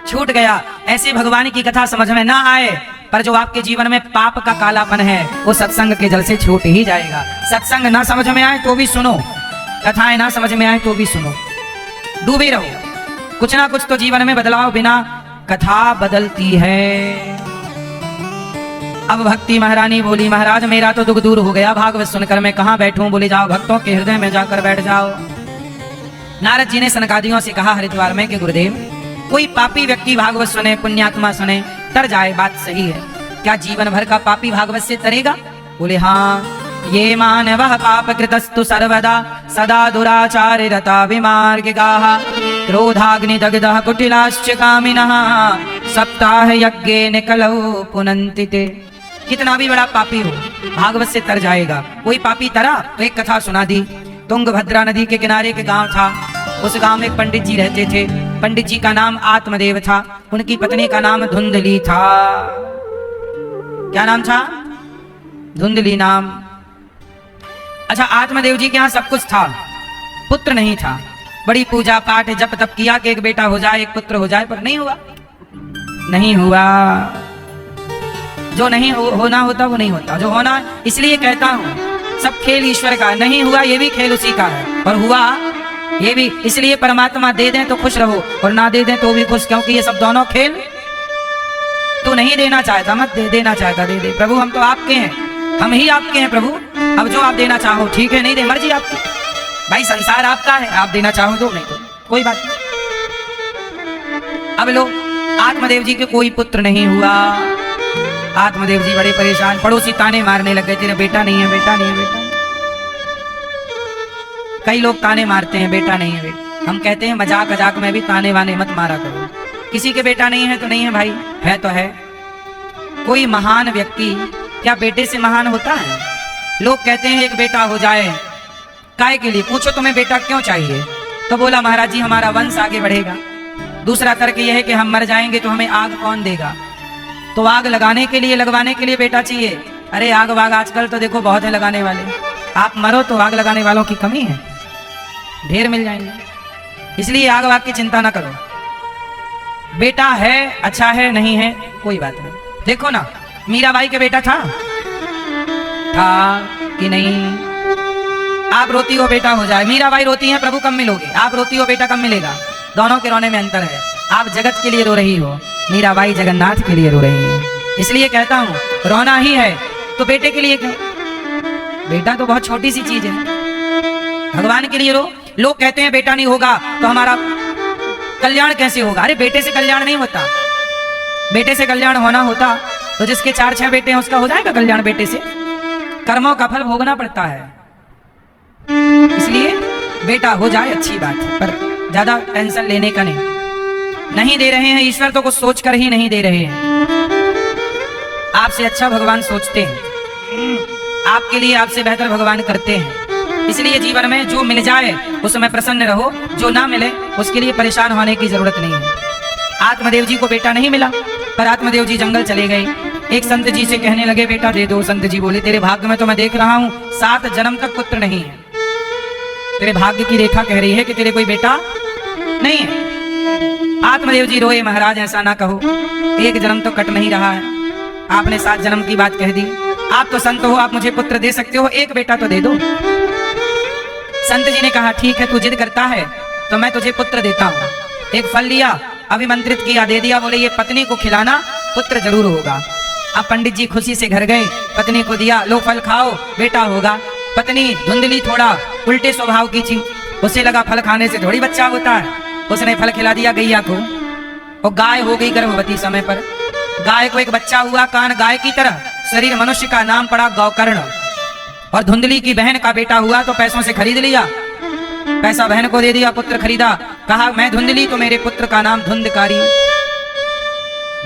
छूट गया। ऐसे भगवान की कथा समझ में ना आए पर जो आपके जीवन में पाप का कालापन है वो सत्संग के जल से छूट ही जाएगा। सत्संग ना समझ में आए तो भी सुनो, कथाएं ना समझ में आए तो भी सुनो, डूबे रहो। कुछ ना कुछ तो जीवन में बदलाव बिना कथा बदलती है। अब भक्ति महारानी बोली महाराज मेरा तो दुख दूर हो गया, भागवत सुनकर मैं कहाँ बैठूं? बोले जाओ भक्तों के हृदय में जाकर बैठ जाओ। नारद जी ने सनकादियों से कहा हरिद्वार में कि गुरुदेव कोई पापी व्यक्ति भागवत सुने, पुण्यात्मा सुने, तर जाए, बात सही है। क्या जीवन भर का पापी भागवत से तरेगा? बोले हाँ। ये मानवः पाप कृतस्तु सर्वदा सदा दुराचारे रता विमार्गिकाः क्रोधाग्नि दग्धः कुटिलाश्च कामिनः सप्ताह यज्ञेन कलौ पुनन्ति ते। कितना भी बड़ा पापी हो भागवत से तर जाएगा। कोई पापी तरा तो एक कथा सुना दी। तुंगभद्रा नदी के किनारे के गांव था। उस गांव में एक पंडित जी रहते थे। पंडित जी का नाम आत्मदेव था। उनकी पत्नी का नाम धुंधली था। क्या नाम था? धुंधली नाम। अच्छा, आत्मदेव जी के यहाँ सब कुछ था, पुत्र नहीं था। बड़ी पूजा पाठ जप तप किया कि एक बेटा हो जाए, एक पुत्र हो जाए, पर नहीं हुआ। नहीं हुआ। जो नहीं होना होता वो नहीं होता, जो होना। इसलिए कहता हूं सब खेल ईश्वर का। नहीं हुआ ये भी खेल उसी का है, और हुआ ये भी। इसलिए परमात्मा दे दें तो खुश रहो और ना दे दें तो भी खुश, क्योंकि ये सब दोनों खेल तू नहीं देना चाहता मत दे, देना चाहता दे दे। प्रभु हम तो आपके हैं, हम ही आपके हैं प्रभु। अब जो आप देना चाहो ठीक है, नहीं दे मर्जी आपकी। भाई संसार आपका है, आप देना चाहो दो, नहीं तो कोई बात नहीं। अब लो, आत्मदेव जी के कोई पुत्र नहीं हुआ। आत्मदेव जी बड़े परेशान। पड़ोसी ताने मारने लग गए, तेरा बेटा नहीं है, बेटा नहीं है, बेटा। कई लोग ताने मारते हैं, बेटा नहीं है, बेटा। हम कहते हैं मजाक मजाक में भी ताने वाने मत मारा करो। किसी के बेटा नहीं है तो नहीं है भाई, है तो है। कोई महान व्यक्ति क्या बेटे से महान होता है? लोग कहते हैं एक बेटा हो जाए, काय के लिए? पूछो तुम्हें बेटा क्यों चाहिए? तो बोला महाराज जी हमारा वंश आगे बढ़ेगा। दूसरा तर्क यह है कि हम मर जाएंगे तो हमें आग कौन देगा? तो आग लगाने के लिए, लगवाने के लिए बेटा चाहिए। अरे आग वाग आजकल तो देखो बहुत है लगाने वाले। आप मरो तो आग लगाने वालों की कमी है, ढेर मिल जाएंगे। इसलिए आग वाग की चिंता ना करो। बेटा है, अच्छा है, नहीं है कोई बात नहीं। देखो ना, मीराबाई के बेटा था कि नहीं? आप रोती हो बेटा हो जाए, मीराबाई रोती हैं प्रभु कब मिलोगे? आप रोती हो बेटा कब मिलेगा? दोनों के रोने में अंतर है। आप जगत के लिए रो रही हो, मीराबाई जगन्नाथ के लिए रो रही है। इसलिए कहता हूं रोना ही है तो बेटे के लिए क्यों? बेटा तो बहुत छोटी सी चीज है, भगवान के लिए रो। लोग कहते हैं बेटा नहीं होगा तो हमारा कल्याण कैसे होगा? अरे बेटे से कल्याण नहीं होता। बेटे से कल्याण होना होता तो जिसके 4-6 बेटे हैं उसका हो जाएगा कल्याण बेटे से। कर्मों का फल भोगना पड़ता है। इसलिए बेटा हो जाए अच्छी बात है, पर ज्यादा टेंशन लेने का नहीं। नहीं दे रहे हैं ईश्वर तो कुछ सोच कर ही नहीं दे रहे हैं। आपसे अच्छा भगवान सोचते हैं, आपके लिए आपसे बेहतर भगवान करते हैं। इसलिए जीवन में जो मिल जाए उसमें प्रसन्न रहो, जो ना मिले उसके लिए परेशान होने की जरूरत नहीं है। आत्मदेव जी को बेटा नहीं मिला, पर आत्मदेव जी जंगल चले गए। एक संत जी से कहने लगे बेटा दे दो। संत जी बोले तेरे भाग्य में तो मैं देख रहा हूं 7 जन्म तक पुत्र नहीं है। तेरे भाग्य की रेखा कह रही है कि तेरे कोई बेटा नहीं है। आत्मदेव जी रोए, महाराज ऐसा ना कहो, 1 जन्म तो कट नहीं रहा है, आपने 7 जन्म की बात कह दी। आप तो संत हो, आप मुझे पुत्र दे सकते हो, एक बेटा तो दे दो। संत जी ने कहा ठीक है, तू जिद करता है तो मैं तुझे पुत्र देता हूँ। एक फल लिया, अभिमंत्रित किया, दे दिया, बोले ये पत्नी को खिलाना, पुत्र जरूर होगा। अब पंडित जी खुशी से घर गए, पत्नी को दिया, लो फल खाओ, बेटा होगा। पत्नी धुंधली थोड़ा उल्टे स्वभाव की थी, उसे लगा फल खाने से थोड़ी बच्चा होता है। उसने फल खिला दिया गैया को, और गाय हो गई गर्भवती समय पर। गाय को एक बच्चा हुआ, कान गाय की तरह, शरीर मनुष्य का, नाम पड़ा गौकर्ण। और धुंधली की बहन का बेटा हुआ तो पैसों से खरीद लिया, पैसा बहन को दे दिया, पुत्र खरीदा। कहा मैं धुंधली तो मेरे पुत्र का नाम धुंधकारी।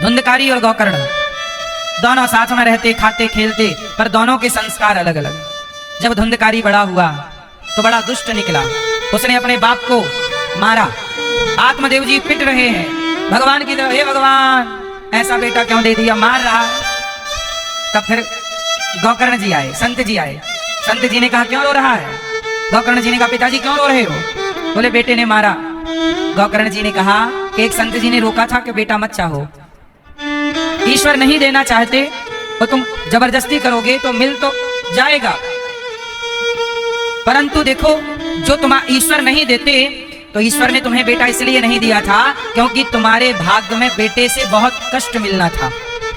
धुंधकारी और गौकर्ण दोनों साथ में रहते, खाते खेलते, पर दोनों के संस्कार अलग अलग। जब धुंधकारी बड़ा हुआ तो बड़ा दुष्ट निकला, उसने अपने बाप को मारा। आत्मदेव जी पिट रहे हैं भगवान की तरफ, हे भगवान ऐसा बेटा क्यों दे दिया, मार रहा है। तब फिर गौकर्ण जी आए, संत जी आए। संत जी ने कहा क्यों रो रहा है? गौकर्ण जी ने कहा पिताजी क्यों रो रहे हो? बोले बेटे ने मारा। गौकर्ण जी ने कहा कि एक संत जी ने रोका था कि बेटा मत चाहो। ईश्वर नहीं देना चाहते तो तुम जबरदस्ती करोगे तो मिल तो जाएगा, परंतु देखो जो तुम्हारा ईश्वर नहीं देते तो ईश्वर ने तुम्हें बेटा इसलिए नहीं दिया था क्योंकि तुम्हारे भाग्य में बेटे से बहुत कष्ट मिलना था।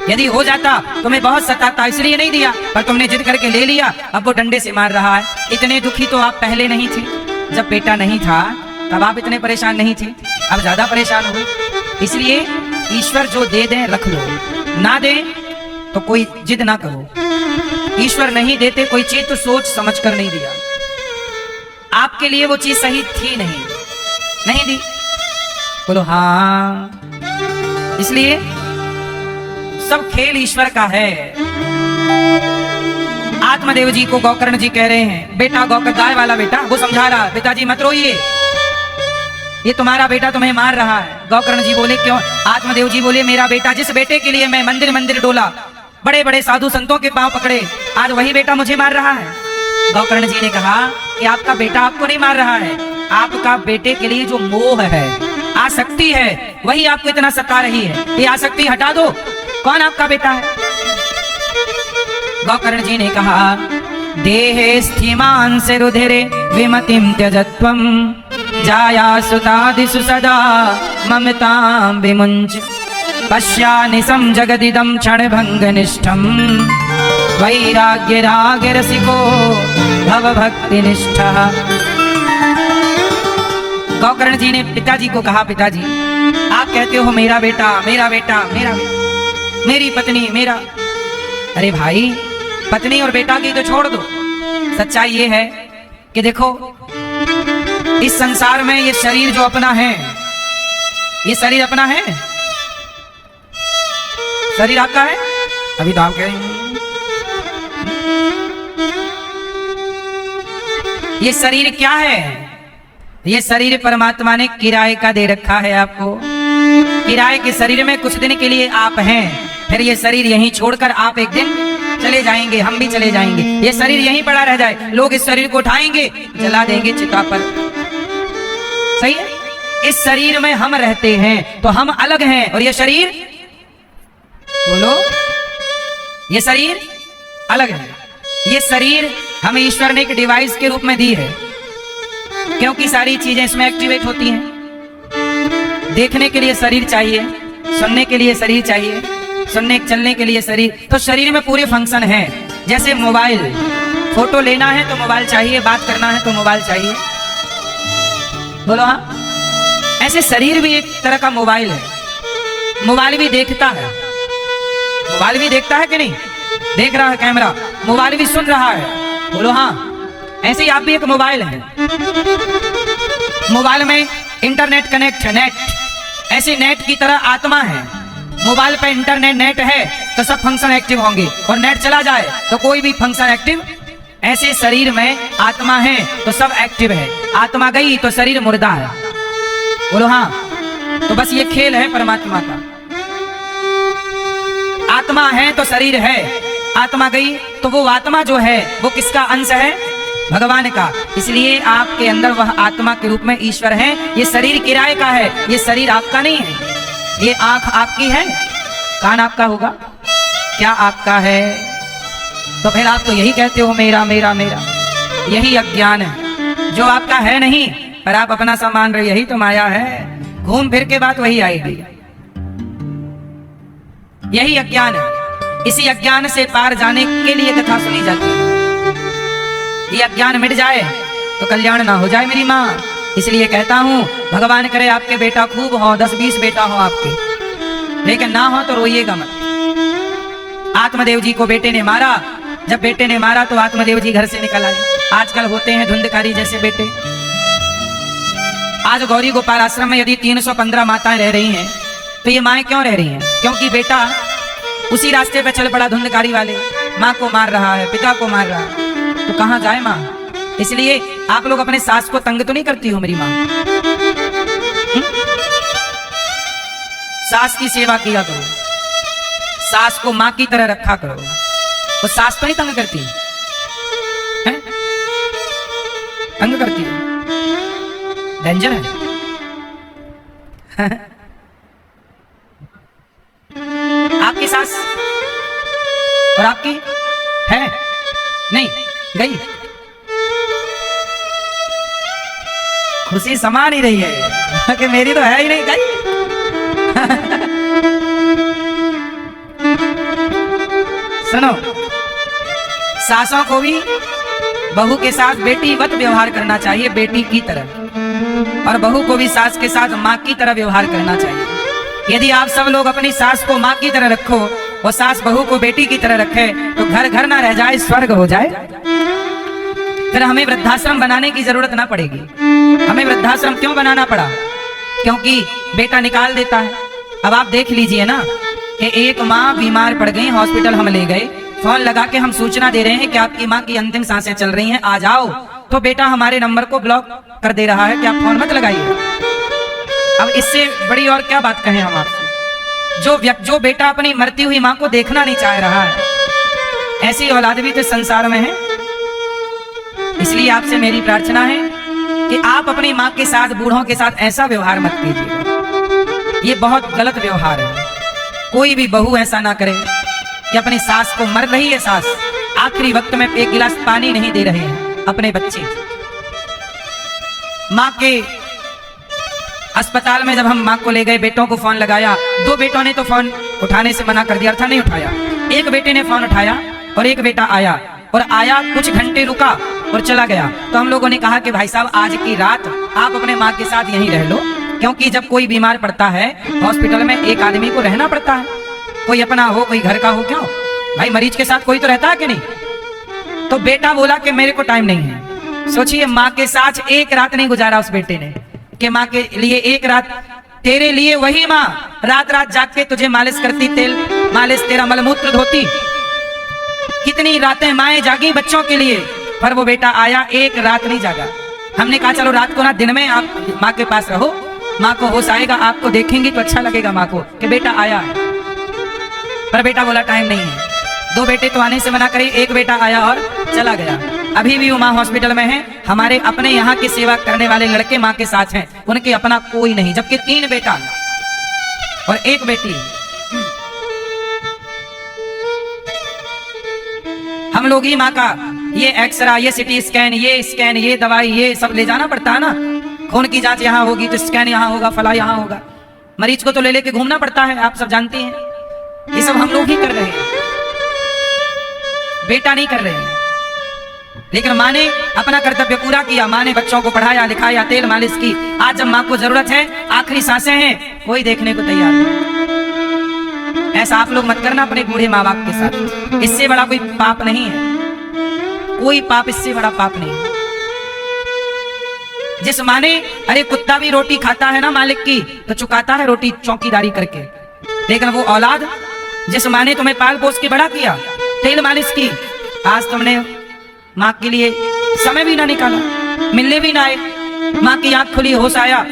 यदि हो जाता तुम्हें बहुत सताता, इसलिए नहीं दिया, पर तुमने जिद करके ले लिया। अब वो डंडे से मार रहा है। इतने दुखी तो आप पहले नहीं थे, जब बेटा नहीं था तब आप इतने परेशान नहीं थे, अब ज्यादा परेशान हो। इसलिए ईश्वर जो दे दें रख लो, ना दे तो कोई जिद ना करो। ईश्वर नहीं देते कोई चीज तो सोच समझ कर नहीं दिया, आपके लिए वो चीज सही थी नहीं दी। बोलो हाँ। इसलिए सब खेल ईश्वर का है। आत्मदेव जी को गौकर्ण जी कह रहे हैं, बेटा गौकर गाय वाला बेटा, वो समझा रहा, पिताजी मत रोइए, ये तुम्हारा बेटा तुम्हें मार रहा है। गौकर्ण जी बोले क्यों? आत्मदेव जी बोले मेरा बेटा, जिस बेटे के लिए मैं मंदिर मंदिर डोला, बड़े बड़े साधु संतों के पांव पकड़े, आज वही बेटा मुझे मार रहा है। गौकर्ण जी ने कहा कि आपका बेटा आपको नहीं मार रहा है, आपका बेटे के लिए जो मोह है, आसक्ति है, वही आपको इतना सता रही है। ये आसक्ति हटा दो। कौन आपका बेटा है? गौकर्ण जी ने कहा देहे स्थिमान से रुधिरे विमतिम त्यजत्वम जाया सुतादिषु सदा ममतां विमुञ्च पश्यानिशं जगदिदं क्षणभङ्गनिष्ठं वैराग्य राग रसिको भवभक्तिनिष्ठः। गौकर्ण जी ने पिताजी को कहा, पिताजी आप कहते हो मेरा बेटा मेरा बेटा मेरा बेटा, मेरी पत्नी मेरा। अरे भाई, पत्नी और बेटा की तो छोड़ दो, सच्चाई ये है कि देखो इस संसार में ये शरीर जो अपना है, ये शरीर अपना है, शरीर आपका है। अभी तो आप कह रहे हैं ये शरीर क्या है? ये शरीर परमात्मा ने किराए का दे रखा है आपको। किराए के शरीर में कुछ दिन के लिए आप हैं, फिर ये शरीर यहीं छोड़कर आप एक दिन चले जाएंगे, हम भी चले जाएंगे। ये शरीर यहीं पड़ा रह जाए, लोग इस शरीर को उठाएंगे, जला देंगे चिता पर। सही है? इस शरीर में हम रहते हैं तो हम अलग हैं, और ये शरीर, बोलो, ये शरीर अलग है। ये शरीर हमें ईश्वर ने एक डिवाइस के रूप में दी है, क्योंकि सारी चीजें इसमें एक्टिवेट होती हैं। देखने के लिए शरीर चाहिए, सुनने के लिए शरीर चाहिए, सुनने चलने के लिए शरीर, तो शरीर में पूरे फंक्शन हैं। जैसे मोबाइल, फोटो लेना है तो मोबाइल चाहिए, बात करना है तो मोबाइल चाहिए, बोलो हाँ। ऐसे शरीर भी एक तरह का मोबाइल है। मोबाइल भी देखता है, मोबाइल भी देखता है कि नहीं? देख रहा है कैमरा, मोबाइल भी सुन रहा है, बोलो हाँ। ऐसे ही आप भी एक मोबाइल है, मोबाइल में इंटरनेट कनेक्ट है, नेट। ऐसे नेट की तरह आत्मा है, मोबाइल पे इंटरनेट नेट है तो सब फंक्शन एक्टिव होंगे, और नेट चला जाए तो कोई भी फंक्शन एक्टिव। ऐसे शरीर में आत्मा है तो सब एक्टिव है, आत्मा गई तो शरीर मुर्दा है, बोलो हाँ। तो बस ये खेल है परमात्मा का। आत्मा है तो शरीर है, आत्मा गई तो वो आत्मा जो है वो किसका अंश है? भगवान का। इसलिए आपके अंदर वह आत्मा के रूप में ईश्वर है। ये शरीर किराए का है, ये शरीर आपका नहीं है। ये आंख आपकी है, कान आपका होगा, क्या आपका है? तो फिर आप तो यही कहते हो मेरा मेरा मेरा। यही अज्ञान है, जो आपका है नहीं पर आप अपना सा मान रहे, यही तो माया है। घूम फिर के बात वही आएगी, यही अज्ञान है। इसी अज्ञान से पार जाने के लिए कथा सुनी जाती है। ये अज्ञान मिट जाए तो कल्याण ना हो जाए मेरी माँ। इसलिए कहता हूँ भगवान करे आपके बेटा खूब हो, 10-20 बेटा हो आपके, लेकिन ना हो तो रोइएगा मत। आत्मदेव जी को बेटे ने मारा, जब बेटे ने मारा तो आत्मदेव जी घर से निकल आए। आजकल होते हैं धुंधकारी जैसे बेटे। आज गौरी गोपाल आश्रम में यदि 315 माताएं रह रही हैं तो ये माएं क्यों रह रही हैं? क्योंकि बेटा उसी रास्ते पे चल पड़ा, धुंधकारी वाले, माँ को मार रहा है, पिता को मार रहा है, तो कहाँ जाए माँ? इसलिए आप लोग अपने सास को तंग तो नहीं करती हो मेरी माँ? सास की सेवा किया करो, सास को माँ की तरह रखा करो। तो सास तो नहीं तंग करती है? तंग करती है, डेंजर है। आपकी सास और आपकी है नहीं गई, खुशी समा नहीं रही है कि मेरी तो है ही नहीं गई। सुनो, सासों को भी बहू के साथ बेटी वत व्यवहार करना चाहिए, बेटी की तरह, और बहू को भी सास के साथ माँ की तरह व्यवहार करना चाहिए। यदि आप सब लोग अपनी सास को माँ की तरह रखो और सास बहू को बेटी की तरह रखे तो घर घर ना रह जाए, स्वर्ग हो जाए। फिर हमें वृद्धाश्रम बनाने की जरूरत ना पड़ेगी। हमें वृद्धाश्रम क्यों बनाना पड़ा? क्योंकि बेटा निकाल देता है। अब आप देख लीजिए ना कि एक माँ बीमार पड़ गई, हॉस्पिटल हम ले गए, फोन लगा के हम सूचना दे रहे हैं कि आपकी माँ की अंतिम सांसें चल रही हैं, आ जाओ, तो बेटा हमारे नंबर को ब्लॉक कर दे रहा है कि आप फोन मत लगाइए। अब इससे बड़ी और क्या बात कहें हम आपसे। जो बेटा अपनी मरती हुई माँ को देखना नहीं चाह रहा है, ऐसी औलाद भी तो संसार में है। इसलिए आपसे मेरी प्रार्थना है कि आप अपनी माँ के साथ, बूढ़ों के साथ ऐसा व्यवहार मत कीजिएगा। ये बहुत गलत व्यवहार है। कोई भी बहू ऐसा ना करे कि अपनी सास को, मर रही है सास, आखिरी वक्त में एक गिलास पानी नहीं दे रहे हैं अपने बच्चे। माँ के अस्पताल में जब हम माँ को ले गए, बेटों को फोन लगाया, 2 बेटों ने तो फोन उठाने से मना कर दिया था, नहीं उठाया। एक बेटे ने फोन उठाया और एक बेटा आया, और आया कुछ घंटे रुका और चला गया। तो हम लोगों ने कहा कि भाई साहब आज की रात आप अपने माँ के साथ यहीं रह लो, क्योंकि जब कोई बीमार पड़ता है हॉस्पिटल में एक आदमी को रहना पड़ता है, कोई अपना हो कोई घर का हो, क्यों भाई, मरीज के साथ कोई तो रहता है कि नहीं। तो बेटा बोला कि मेरे को टाइम नहीं है। सोचिए, माँ के साथ एक रात नहीं गुजारा उस बेटे ने, कि माँ के लिए एक रात, तेरे लिए वही माँ रात रात जाग के तुझे मालिश करती, तेल मालिश, तेरा मलमूत्र धोती। कितनी रातें माएं जागी बच्चों के लिए, पर वो बेटा आया, एक रात नहीं जागा। हमने कहा चलो रात को ना, दिन में आप माँ के पास रहो, माँ को होश आएगा, आपको देखेंगे तो अच्छा लगेगा माँ को कि बेटा आया है। पर बेटा बोला टाइम नहीं है। 2 बेटे तो आने से मना करे, एक बेटा आया और चला गया। अभी भी वो माँ हॉस्पिटल में है। हमारे अपने यहाँ की सेवा करने वाले लड़के माँ के साथ हैं, उनके अपना कोई नहीं, जबकि 3 बेटा और 1 बेटी। हम लोग ही माँ का ये एक्सरा, ये सिटी स्कैन, ये स्कैन, ये दवाई, ये सब ले जाना पड़ता है ना। खून की जांच यहाँ होगी तो स्कैन यहाँ होगा, फला यहाँ होगा। मरीज को तो ले लेके घूमना पड़ता है, आप सब जानते हैं। ये सब हम लोग ही कर रहे हैं, बेटा नहीं कर रहे हैं। लेकिन माँ ने अपना कर्तव्य पूरा किया, माँ ने बच्चों को पढ़ाया लिखाया, तेल मालिश की। आज जब माँ को जरूरत है, आखिरी सांसें हैं, कोई देखने को तैयार नहीं। ऐसा आप लोग मत करना अपने बूढ़े माँ बाप के साथ। इससे बड़ा कोई पाप नहीं है, कोई पाप इससे बड़ा पाप नहीं है। जिस माँ ने, अरे कुत्ता भी रोटी खाता है ना मालिक की, तो चुकाता है रोटी चौकीदारी करके। लेकिन वो औलाद, जिस माँ ने तुम्हें पाल पोस के बड़ा किया, तेल मालिश की, आज तुमने माँ के लिए समय भी ना निकाला, मिलने भी ना आए। माँ की आंख खुली, होश आया,